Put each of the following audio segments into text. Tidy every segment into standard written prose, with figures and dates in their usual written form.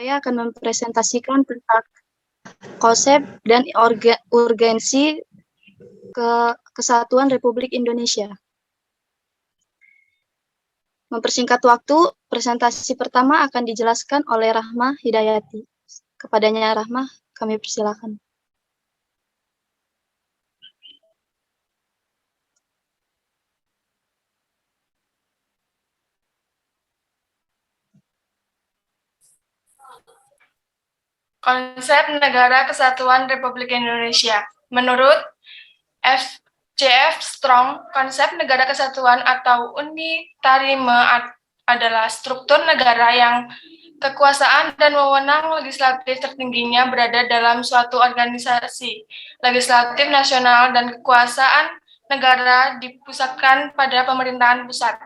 Saya akan mempresentasikan tentang konsep dan urgensi kesatuan Republik Indonesia. Mempersingkat waktu, presentasi pertama akan dijelaskan oleh Rahma Hidayati. Kepadanya Rahma, kami persilakan. Konsep Negara Kesatuan Republik Indonesia. Menurut J.F. Strong, konsep negara kesatuan atau unitarisme adalah struktur negara yang kekuasaan dan wewenang legislatif tertingginya berada dalam suatu organisasi legislatif nasional dan kekuasaan negara dipusatkan pada pemerintahan pusat.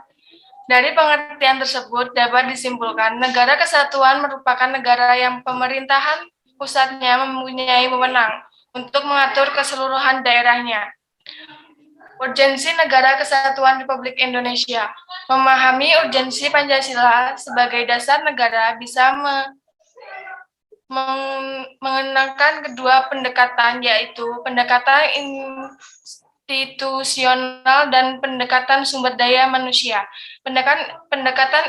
Dari pengertian tersebut dapat disimpulkan, negara kesatuan merupakan negara yang pemerintahan pusatnya mempunyai wewenang untuk mengatur keseluruhan daerahnya. Urgensi Negara Kesatuan Republik Indonesia. Memahami urgensi Pancasila sebagai dasar negara bisa mengenakan kedua pendekatan, yaitu pendekatan institusional dan pendekatan sumber daya manusia. Pendekatan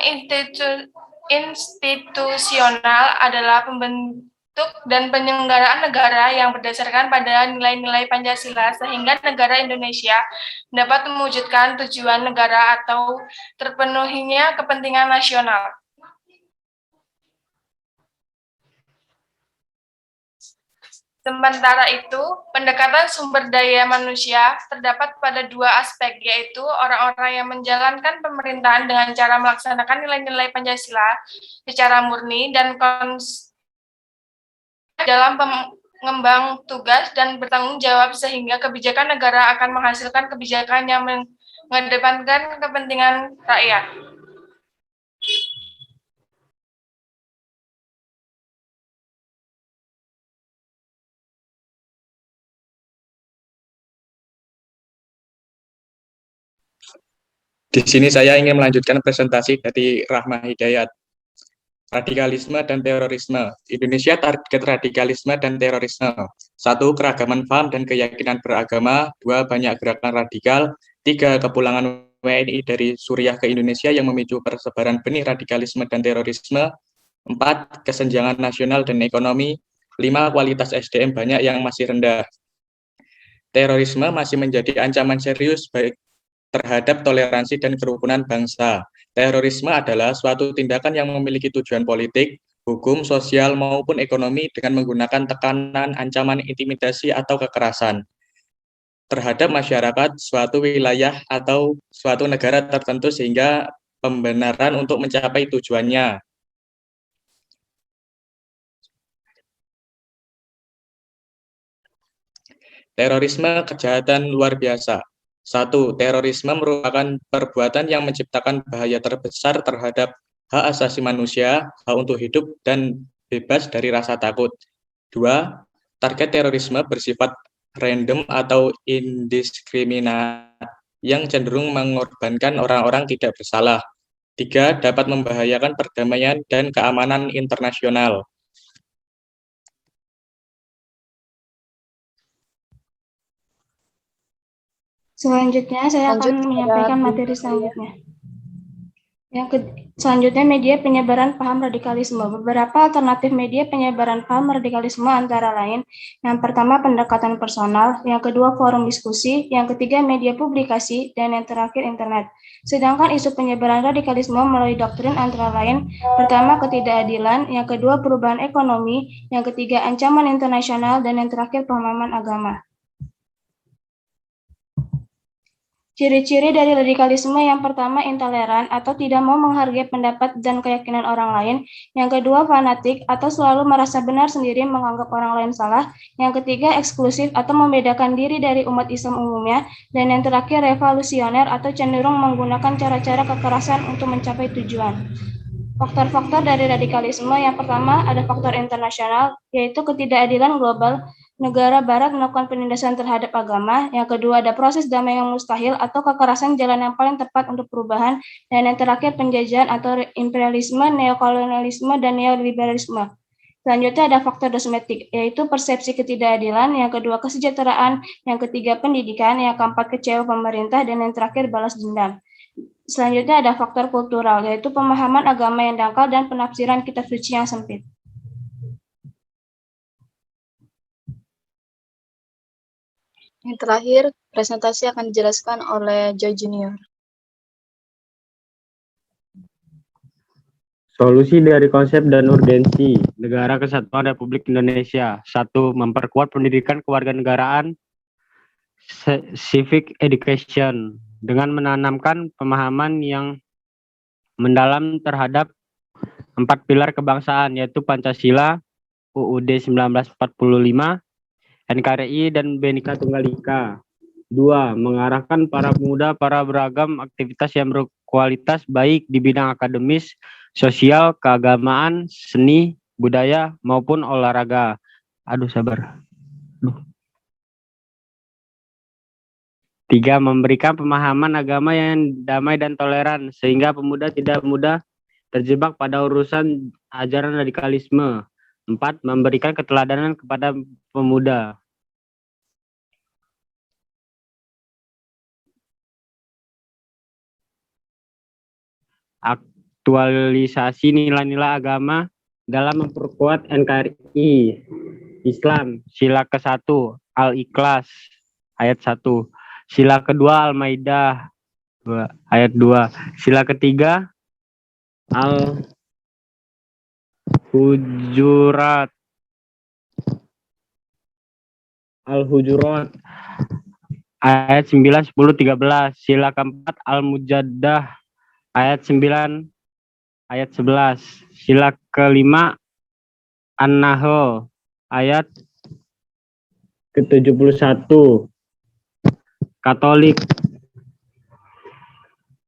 institusional adalah pembentuk dan penyelenggaraan negara yang berdasarkan pada nilai-nilai Pancasila sehingga negara Indonesia dapat mewujudkan tujuan negara atau terpenuhinya kepentingan nasional. Sementara itu, pendekatan sumber daya manusia terdapat pada dua aspek, yaitu orang-orang yang menjalankan pemerintahan dengan cara melaksanakan nilai-nilai Pancasila secara murni dan dalam pengembang tugas dan bertanggung jawab sehingga kebijakan negara akan menghasilkan kebijakan yang mengedepankan kepentingan rakyat. Di sini saya ingin melanjutkan presentasi dari Rahma Hidayat. Radikalisme dan terorisme. Indonesia target radikalisme dan terorisme. 1. Keragaman paham dan keyakinan beragama. 2. Banyak gerakan radikal. 3. Kepulangan WNI dari Suriah ke Indonesia yang memicu persebaran benih radikalisme dan terorisme. 4. Kesenjangan nasional dan ekonomi. 5. Kualitas SDM banyak yang masih rendah. Terorisme masih menjadi ancaman serius baik terhadap toleransi dan kerukunan bangsa. Terorisme adalah suatu tindakan yang memiliki tujuan politik, hukum, sosial, maupun ekonomi dengan menggunakan tekanan, ancaman, intimidasi, atau kekerasan terhadap masyarakat, suatu wilayah, atau suatu negara tertentu sehingga pembenaran untuk mencapai tujuannya. Terorisme kejahatan luar biasa. 1. Terorisme merupakan perbuatan yang menciptakan bahaya terbesar terhadap hak asasi manusia, hak untuk hidup, dan bebas dari rasa takut. 2. Target terorisme bersifat random atau indiskriminat yang cenderung mengorbankan orang-orang tidak bersalah. 3. Dapat membahayakan perdamaian dan keamanan internasional. Selanjutnya, saya akan menyampaikan materi selanjutnya. Selanjutnya, media penyebaran paham radikalisme. Beberapa alternatif media penyebaran paham radikalisme antara lain, yang pertama pendekatan personal, yang kedua forum diskusi, yang ketiga media publikasi, dan yang terakhir internet. Sedangkan isu penyebaran radikalisme melalui doktrin antara lain, pertama ketidakadilan, yang kedua perubahan ekonomi, yang ketiga ancaman internasional, dan yang terakhir pemahaman agama. Ciri-ciri dari radikalisme yang pertama intoleran atau tidak mau menghargai pendapat dan keyakinan orang lain. Yang kedua fanatik atau selalu merasa benar sendiri menganggap orang lain salah. Yang ketiga eksklusif atau membedakan diri dari umat Islam umumnya. Dan yang terakhir revolusioner atau cenderung menggunakan cara-cara kekerasan untuk mencapai tujuan. Faktor-faktor dari radikalisme yang pertama ada faktor internasional, yaitu ketidakadilan global. Negara barat melakukan penindasan terhadap agama. Yang kedua ada proses damai yang mustahil atau kekerasan jalan yang paling tepat untuk perubahan. Dan yang terakhir penjajahan atau imperialisme, neokolonialisme, dan neoliberalisme. Selanjutnya ada faktor dosmetik, yaitu persepsi ketidakadilan, yang kedua kesejahteraan, yang ketiga pendidikan, yang keempat kecewa pemerintah, dan yang terakhir balas dendam. Selanjutnya ada faktor kultural, yaitu pemahaman agama yang dangkal dan penafsiran kitab suci yang sempit. Yang terakhir, presentasi akan dijelaskan oleh Joy Junior. Solusi dari konsep dan urgensi Negara Kesatuan Republik Indonesia. 1. Memperkuat pendidikan kewarganegaraan civic education dengan menanamkan pemahaman yang mendalam terhadap 4 pilar kebangsaan, yaitu Pancasila, UUD 1945, NKRI, dan Bhinneka Tunggal Ika. 2. Mengarahkan para pemuda para beragam aktivitas yang berkualitas baik di bidang akademis, sosial, keagamaan, seni, budaya, maupun olahraga. Sabar. 3. Memberikan pemahaman agama yang damai dan toleran, sehingga pemuda tidak mudah terjebak pada urusan ajaran radikalisme. 4. Memberikan keteladanan kepada pemuda. Aktualisasi nilai-nilai agama dalam memperkuat NKRI. Islam, sila ke-1 Al-Ikhlas ayat 1. Sila kedua Al-Maidah ayat 2. Sila ketiga Al-Hujurat ayat 9, 10, 13. Sila keempat Al-Mujaddah ayat 9 ayat 11. Sila kelima An-Nahl ayat ke-71. Katolik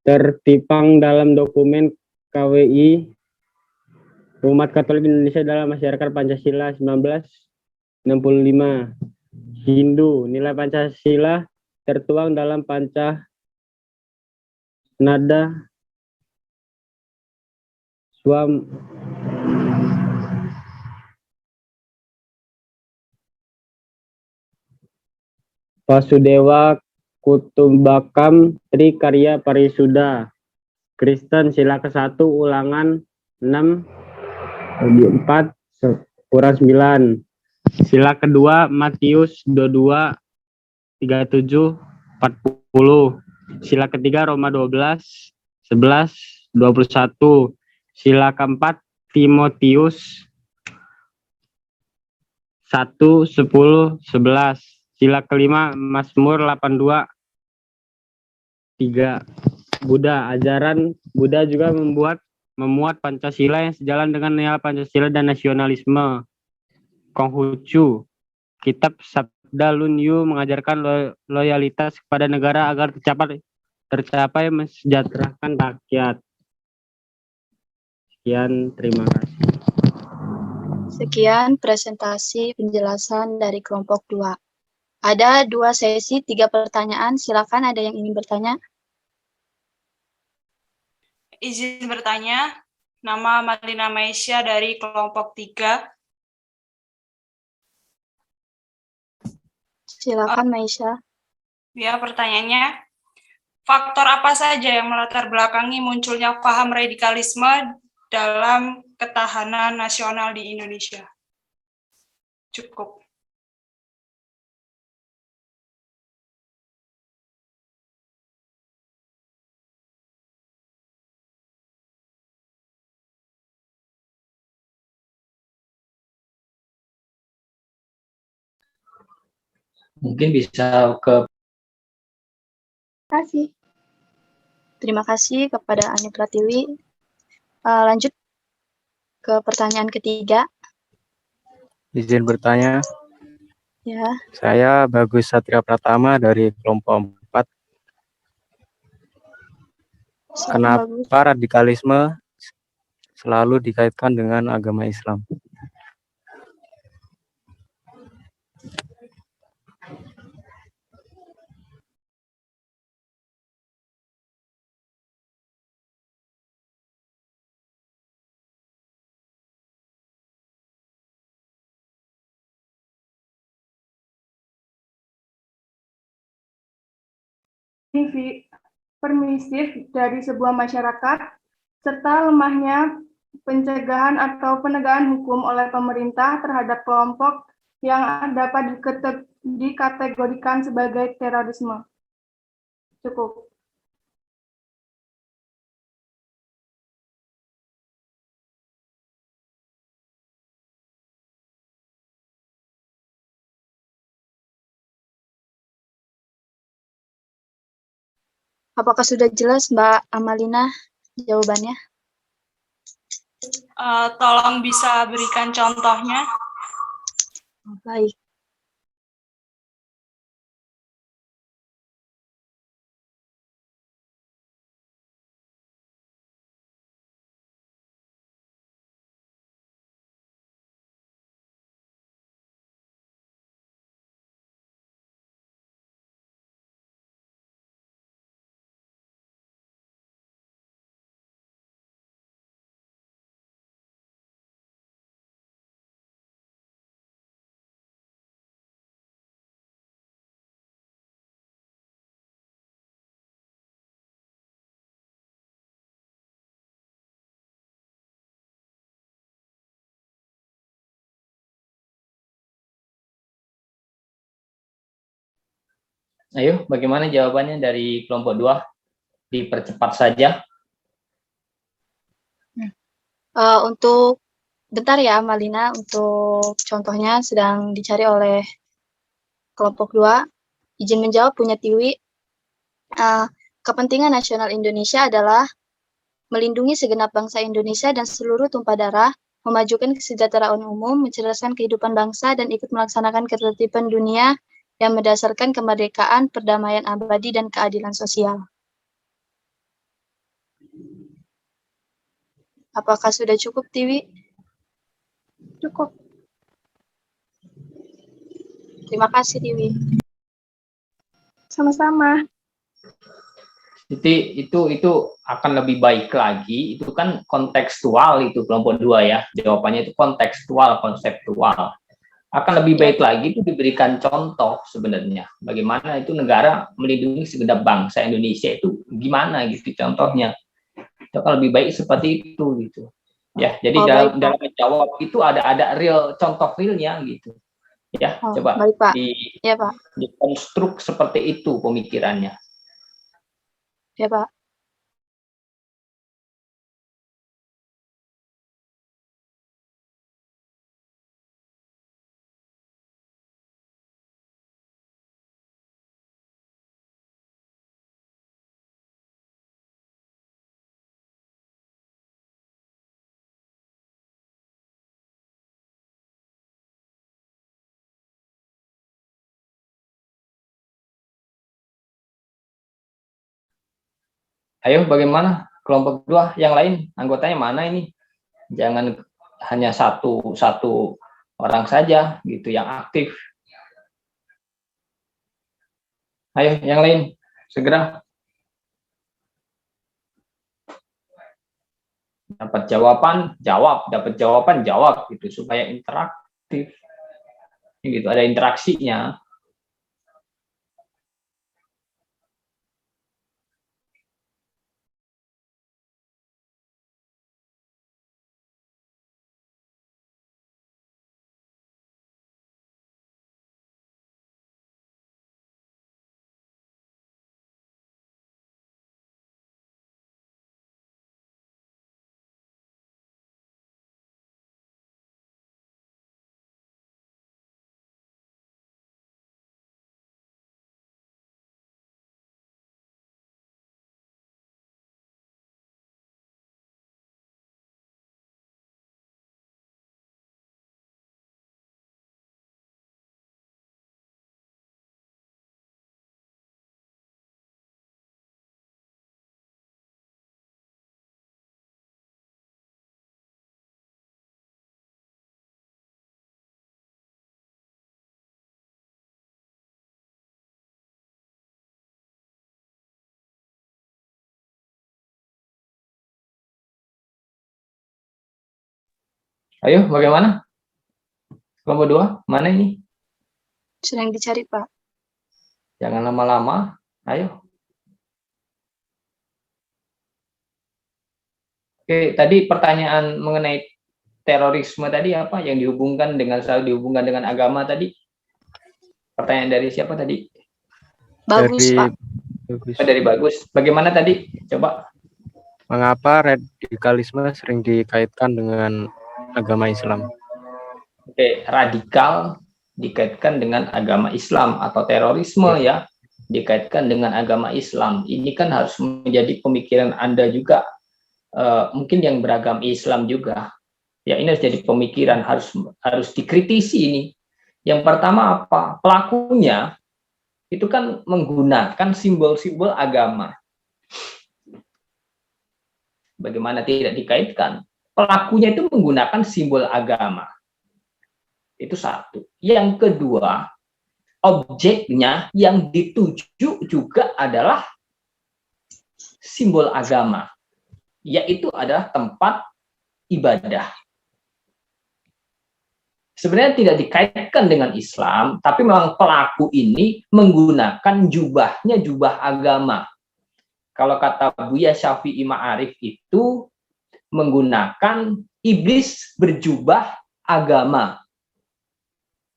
tertipang dalam dokumen KWI Umat Katolik Indonesia dalam Masyarakat Pancasila 1965. Hindu, nilai Pancasila tertuang dalam Pancanada Swam Vasudewa Kutumbakam Tri Karya Parisuda. Kristen, sila ke-1 ulangan 6 4 kurang 9. Sila kedua Matius 22 37 40. Sila ketiga Roma 12 11 21. Sila keempat Timotius 1 10 11. Sila kelima Mazmur 82 3. Buddha, ajaran Buddha juga memuat Pancasila yang sejalan dengan nilai Pancasila dan nasionalisme. Konghucu, kitab Sabda Lunyu mengajarkan loyalitas kepada negara agar tercapai mensejahterakan rakyat. Sekian, terima kasih. Sekian presentasi penjelasan dari kelompok 2. Ada 2 sesi, 3 pertanyaan. Silakan, ada yang ingin bertanya? Izin bertanya, nama Malina Maisya dari kelompok 3. Silakan, Maisya. Ya, pertanyaannya, faktor apa saja yang melatar belakangi munculnya paham radikalisme dalam ketahanan nasional di Indonesia? Cukup. Mungkin bisa ke Kasih. Terima kasih kepada Ani Pratiwi. Lanjut ke pertanyaan ketiga. Izin bertanya. Ya. Saya Bagus Satria Pratama dari kelompok 4. Kenapa radikalisme selalu dikaitkan dengan agama Islam? permisif dari sebuah masyarakat, serta lemahnya pencegahan atau penegakan hukum oleh pemerintah terhadap kelompok yang dapat dikategorikan sebagai terorisme. Cukup. Apakah sudah jelas, Mbak Amalina, jawabannya? Tolong bisa berikan contohnya. Baik. Ayo, bagaimana jawabannya dari kelompok 2? Dipercepat saja. Untuk bentar ya, Malina, untuk contohnya sedang dicari oleh kelompok 2. Izin menjawab punya Tiwi. Kepentingan nasional Indonesia adalah melindungi segenap bangsa Indonesia dan seluruh tumpah darah, memajukan kesejahteraan umum, mencerdaskan kehidupan bangsa, dan ikut melaksanakan ketertiban dunia yang berdasarkan kemerdekaan, perdamaian abadi, dan keadilan sosial. Apakah sudah cukup, Tiwi? Cukup. Terima kasih, Tiwi. Sama-sama. Jadi itu akan lebih baik lagi, itu kan kontekstual itu kelompok 2 ya. Jawabannya itu kontekstual, konseptual. Akan lebih baik lagi itu diberikan contoh sebenarnya. Bagaimana itu negara melindungi segenap bangsa Indonesia itu gimana gitu contohnya. Itu akan lebih baik seperti itu gitu. Ya, jadi dalam menjawab itu ada real contoh realnya gitu. Ya, coba baik, Pak. Ya, Pak. dikonstruk seperti itu pemikirannya. Ya, Pak. Ayo, bagaimana kelompok 2 yang lain? Anggotanya mana ini? Jangan hanya satu orang saja gitu yang aktif. Ayo, yang lain segera. Dapat jawaban, jawab, dapat jawaban, jawab gitu supaya interaktif. Gitu, ada interaksinya. Ayo, bagaimana? Kelompok 2, mana ini? Sedang dicari, Pak. Jangan lama-lama. Ayo. Oke, tadi pertanyaan mengenai terorisme tadi apa yang selalu dihubungkan dengan agama tadi? Pertanyaan dari siapa tadi? Bagus, Dari Pak. Bagus. Dari Bagus. Bagaimana tadi? Coba. Mengapa radikalisme sering dikaitkan dengan agama Islam? Oke, radikal dikaitkan dengan agama Islam atau terorisme ya dikaitkan dengan agama Islam. Ini kan harus menjadi pemikiran Anda juga, mungkin yang beragam Islam juga. Ya, ini harus jadi pemikiran, harus dikritisi ini. Yang pertama apa? Pelakunya itu kan menggunakan simbol-simbol agama. Bagaimana tidak dikaitkan? Pelakunya itu menggunakan simbol agama. Itu satu. Yang kedua, objeknya yang dituju juga adalah simbol agama, yaitu adalah tempat ibadah. Sebenarnya tidak dikaitkan dengan Islam, tapi memang pelaku ini menggunakan jubahnya jubah agama. Kalau kata Buya Syafi'i Ma'arif itu menggunakan iblis berjubah agama.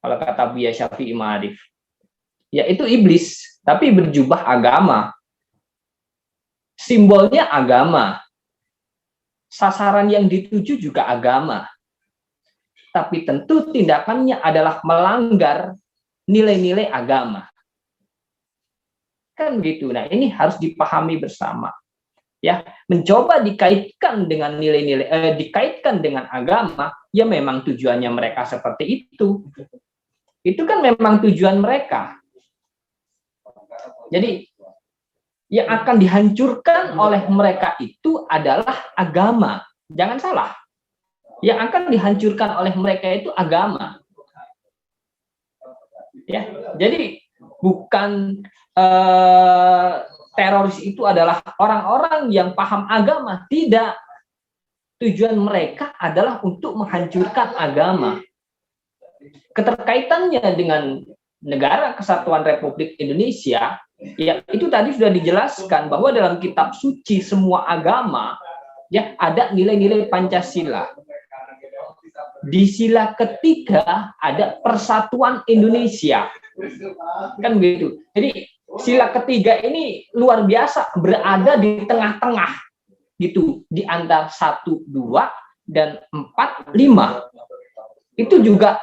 Kalau kata Buya Syafi'i Ma'arif, yaitu iblis, tapi berjubah agama. Simbolnya agama. Sasaran yang dituju juga agama. Tapi tentu tindakannya adalah melanggar nilai-nilai agama. Kan begitu. Nah, ini harus dipahami bersama. Ya, mencoba dikaitkan dengan nilai-nilai, dikaitkan dengan agama, ya memang tujuannya mereka seperti itu. Itu kan memang tujuan mereka. Jadi, yang akan dihancurkan oleh mereka itu adalah agama. Jangan salah. Yang akan dihancurkan oleh mereka itu agama. Ya, jadi bukan teroris itu adalah orang-orang yang paham agama, tidak. Tujuan mereka adalah untuk menghancurkan agama. Keterkaitannya dengan Negara Kesatuan Republik Indonesia, ya itu tadi sudah dijelaskan bahwa dalam kitab suci semua agama ya ada nilai-nilai Pancasila. Di sila ketiga ada persatuan Indonesia. Kan begitu. Jadi sila ketiga ini luar biasa, berada di tengah-tengah gitu, di antara 1, 2 dan 4, 5. Itu juga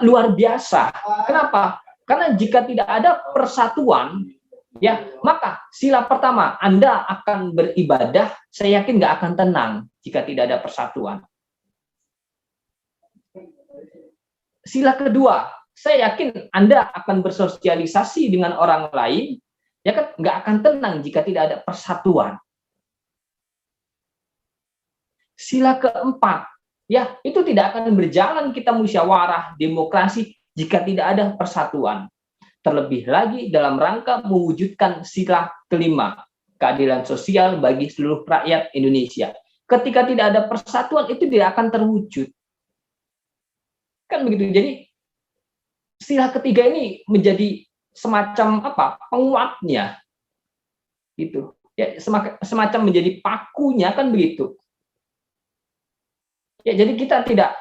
luar biasa. Kenapa? Karena jika tidak ada persatuan, ya maka sila pertama Anda akan beribadah, saya yakin nggak akan tenang jika tidak ada persatuan. Sila kedua, saya yakin Anda akan bersosialisasi dengan orang lain, ya kan nggak akan tenang jika tidak ada persatuan. Sila keempat, ya itu tidak akan berjalan kita musyawarah demokrasi jika tidak ada persatuan. Terlebih lagi dalam rangka mewujudkan sila kelima, keadilan sosial bagi seluruh rakyat Indonesia. Ketika tidak ada persatuan itu tidak akan terwujud. Kan begitu. Jadi sila ketiga ini menjadi semacam apa? Penguatnya. Gitu. Ya, semacam menjadi pakunya kan begitu. Ya, jadi kita tidak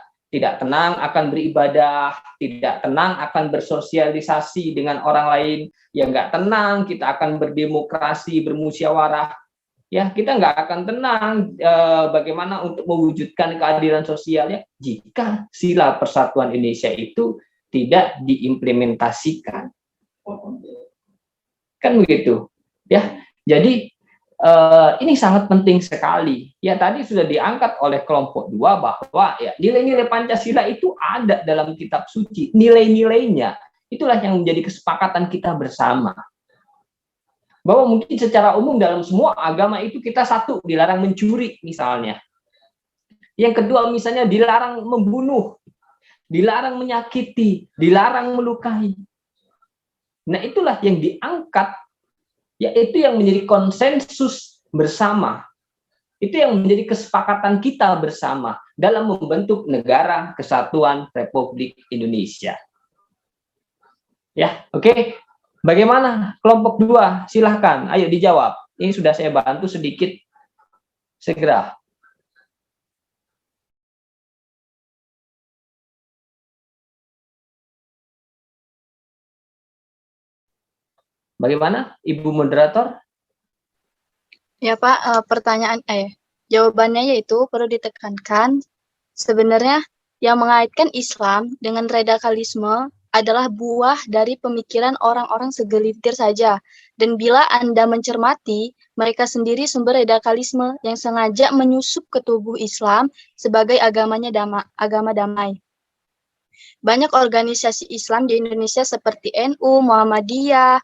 tenang akan beribadah, tidak tenang akan bersosialisasi dengan orang lain, ya nggak tenang kita akan berdemokrasi, bermusyawarah, ya kita nggak akan tenang bagaimana untuk mewujudkan keadilan sosialnya jika sila persatuan Indonesia itu tidak diimplementasikan. Kan begitu, ya. Jadi ini sangat penting sekali. Ya tadi sudah diangkat oleh kelompok 2 bahwa ya nilai-nilai Pancasila itu ada dalam kitab suci. Nilai-nilainya itulah yang menjadi kesepakatan kita bersama. Bahwa mungkin secara umum dalam semua agama itu kita satu dilarang mencuri misalnya. Yang kedua misalnya dilarang membunuh, dilarang menyakiti, dilarang melukai. Nah itulah yang diangkat, yaitu yang menjadi konsensus bersama. Itu yang menjadi kesepakatan kita bersama dalam membentuk Negara Kesatuan Republik Indonesia. Ya, oke. Bagaimana kelompok 2? Silahkan, ayo dijawab. Ini sudah saya bantu sedikit. Segera. Bagaimana, Ibu Moderator? Ya Pak, jawabannya yaitu perlu ditekankan sebenarnya yang mengaitkan Islam dengan radikalisme adalah buah dari pemikiran orang-orang segelintir saja. Dan bila Anda mencermati, mereka sendiri sumber radikalisme yang sengaja menyusup ke tubuh Islam sebagai agama damai. Banyak organisasi Islam di Indonesia seperti NU, Muhammadiyah,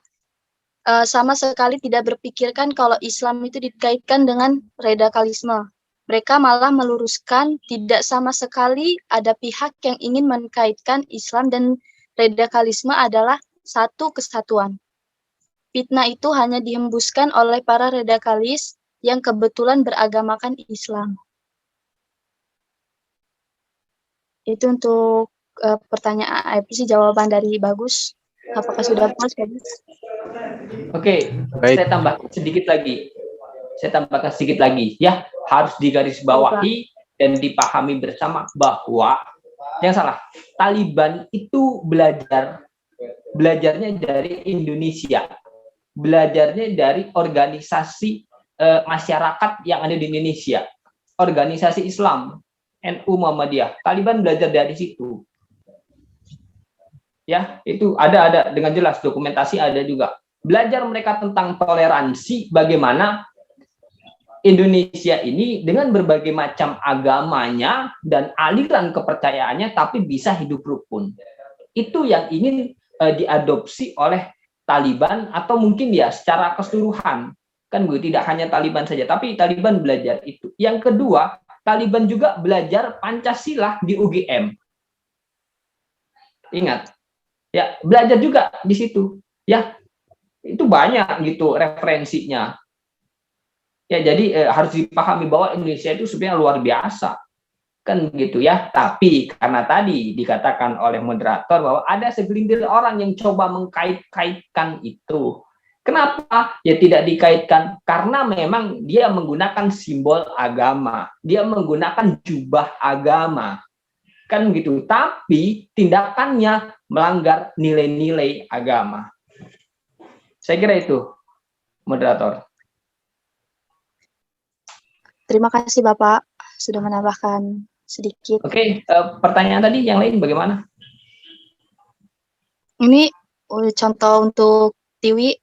sama sekali tidak berpikirkan kalau Islam itu dikaitkan dengan radikalisme. Mereka malah meluruskan tidak sama sekali ada pihak yang ingin mengkaitkan Islam dan radikalisme adalah satu kesatuan. Fitnah itu hanya dihembuskan oleh para radikalis yang kebetulan beragamakan Islam. Itu untuk pertanyaan, jawaban dari Bagus. Apakah sudah puas, Bagus? Oke, Baik. saya tambahkan sedikit lagi. Ya, harus digarisbawahi dan dipahami bersama bahwa yang salah, Taliban itu belajarnya dari Indonesia, belajarnya dari organisasi masyarakat yang ada di Indonesia, organisasi Islam, NU Muhammadiyah. Taliban belajar dari situ. Ya, itu ada dengan jelas, dokumentasi ada juga. Belajar mereka tentang toleransi, bagaimana Indonesia ini dengan berbagai macam agamanya dan aliran kepercayaannya, tapi bisa hidup rukun. Itu yang ingin diadopsi oleh Taliban, atau mungkin ya secara keseluruhan. Kan begitu, tidak hanya Taliban saja, tapi Taliban belajar itu. Yang kedua, Taliban juga belajar Pancasila di UGM. Ingat, ya belajar juga di situ. Ya, itu banyak gitu referensinya. Ya, jadi harus dipahami bahwa Indonesia itu sebenarnya luar biasa. Kan begitu ya. Tapi karena tadi dikatakan oleh moderator bahwa ada segelintir orang yang coba mengkait-kaitkan itu. Kenapa? Ya tidak dikaitkan karena memang dia menggunakan simbol agama. Dia menggunakan jubah agama. Kan begitu. Tapi tindakannya melanggar nilai-nilai agama. Saya kira itu, moderator. Terima kasih Bapak sudah menambahkan sedikit. Oke, pertanyaan tadi yang lain bagaimana? Ini contoh untuk Tiwi.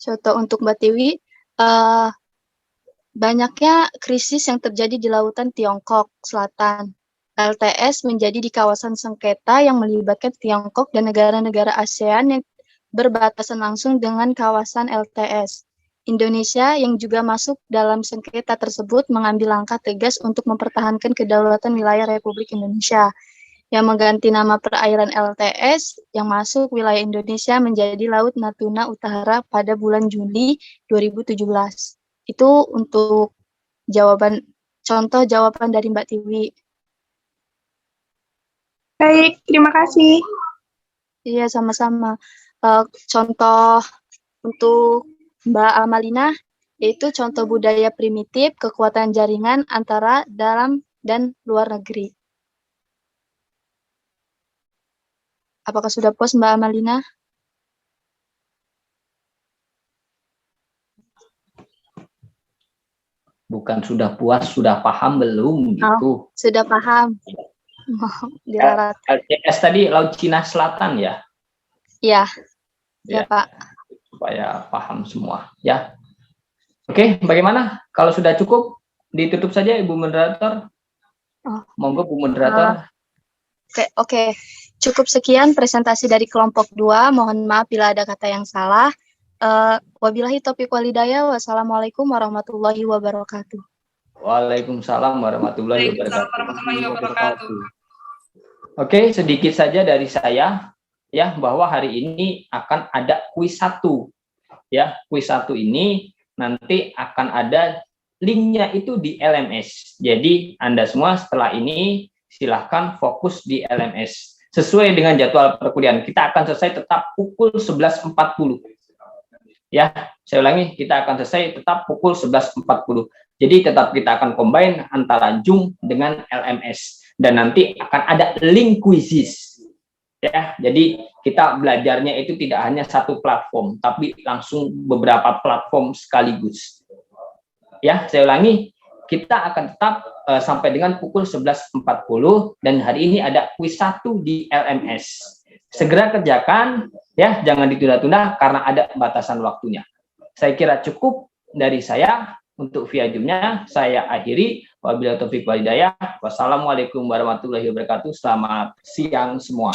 Contoh untuk Mbak Tiwi, banyaknya krisis yang terjadi di lautan Tiongkok Selatan. LTS menjadi di kawasan sengketa yang melibatkan Tiongkok dan negara-negara ASEAN yang berbatasan langsung dengan kawasan LTS. Indonesia yang juga masuk dalam sengketa tersebut mengambil langkah tegas untuk mempertahankan kedaulatan wilayah Republik Indonesia, yang mengganti nama perairan LTS yang masuk wilayah Indonesia menjadi Laut Natuna Utara pada bulan Juli 2017. Itu untuk contoh jawaban dari Mbak Tiwi. Baik, terima kasih. Iya, sama-sama. Contoh untuk Mbak Amalina, yaitu contoh budaya primitif, kekuatan jaringan antara dalam dan luar negeri. Apakah sudah puas Mbak Amalina? Bukan sudah puas, sudah paham belum gitu? Sudah paham. Diralat. LCS tadi Laut Cina Selatan ya? Iya, ya Pak. Supaya paham semua ya. Oke, bagaimana? Kalau sudah cukup, ditutup saja Ibu Moderator. Monggo Bu Moderator. Oke. Cukup sekian presentasi dari kelompok 2. Mohon maaf bila ada kata yang salah. Wabillahi taufiq walhidayah. Wassalamualaikum warahmatullahi wabarakatuh. Waalaikumsalam warahmatullahi wabarakatuh. Oke, sedikit saja dari saya ya, bahwa hari ini akan ada kuis 1. Ya, kuis 1 ini nanti akan ada linknya itu di LMS. Jadi Anda semua setelah ini silahkan fokus di LMS. sesuai dengan jadwal perkuliahan. Kita akan selesai tetap pukul 11.40. Ya, saya ulangi, kita akan selesai tetap pukul 11.40. Jadi tetap kita akan combine antara Zoom dengan LMS. Dan nanti akan ada link quizzes. Ya, jadi kita belajarnya itu tidak hanya satu platform, tapi langsung beberapa platform sekaligus. Ya, saya ulangi, kita akan tetap sampai dengan pukul 11.40 dan hari ini ada kuis 1 di LMS. Segera kerjakan, ya, jangan ditunda-tunda karena ada batasan waktunya. Saya kira cukup dari saya. Untuk via Zoom-nya saya akhiri. Wabillahi taufiq wal hidayah. Wassalamualaikum warahmatullahi wabarakatuh. Selamat siang semua.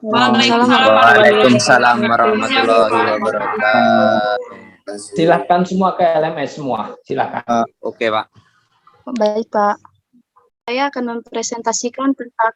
Waalaikumsalam warahmatullahi wabarakatuh. Silakan semua ke LMS semua. Silakan. Oke, Pak. Baik, Pak. Saya akan mempresentasikan tentang